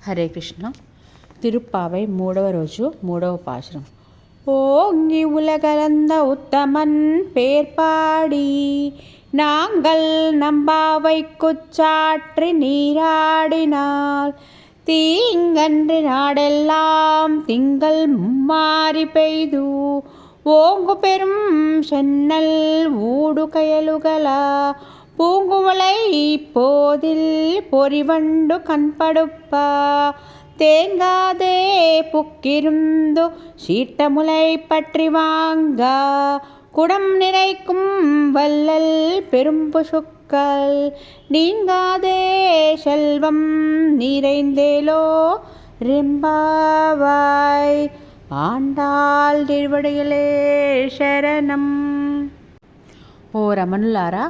హరే కృష్ణ. తిరుప్పావై 3వ రోజు 3వ పాశురం. ஓங்கி உலகளந்த உத்தமன் பேர்பாடி நாங்கள் நம்பாவைக்குச் சாற்றி நீராடினால் தீங்கன்று நாடெல்லாம் திங்கள் மும்மாறி பெய்து ஓங்கு பெரும் சென்னல் ஊடு கயலுகல பூங்குவளை போதில் பொறிவண்டு கண்படுப்ப தேங்காதே புக்கிருந்து சீட்டமுலை பற்றி வாங்க குடம் நிறைக்கும் வள்ளல் பெரும்புசுக்கள் நீங்காதே செல்வம் நிறைந்தேலோ ரெம்பாவாய் ఆండాల్ తిరువడిగలే శరణం. ఓ రమణులారా,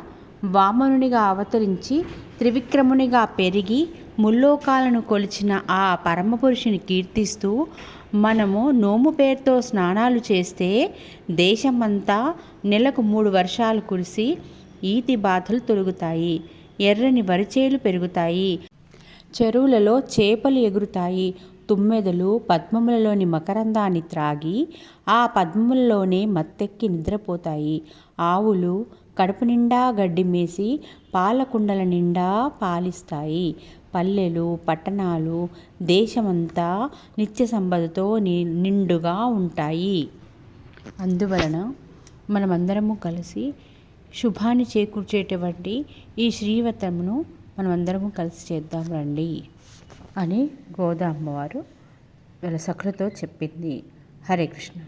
వామనునిగా అవతరించి త్రివిక్రమునిగా పెరిగి ముల్లోకాలను కొలిచిన ఆ పరమపురుషుని కీర్తిస్తూ మనము నోము పేరుతో స్నానాలు చేస్తే దేశమంతా నెలకు 3 వర్షాలు కురిసి ఈతి బాధలు తొలగుతాయి, ఎర్రని వరిచేలు పెరుగుతాయి, చెరువులలో చేపలు ఎగురుతాయి, తుమ్మెదలు పద్మములలోని మకరందాన్ని త్రాగి ఆ పద్మములలోనే మత్తెక్కి నిద్రపోతాయి, ఆవులు కడుపు నిండా గడ్డి మేసి పాలకుండల నిండా పాలిస్తాయి, పల్లెలు పట్టణాలు దేశమంతా నిత్య సంపదతో నిండుగా ఉంటాయి. అందువలన మనమందరము కలిసి శుభాన్ని చేకూర్చేటువంటి ఈ శ్రీవ్రతమును మనమందరము కలిసి చేద్దాం రండి అని గోదా అమ్మవారు వాళ్ళ సఖులతో చెప్పింది. హరే కృష్ణ.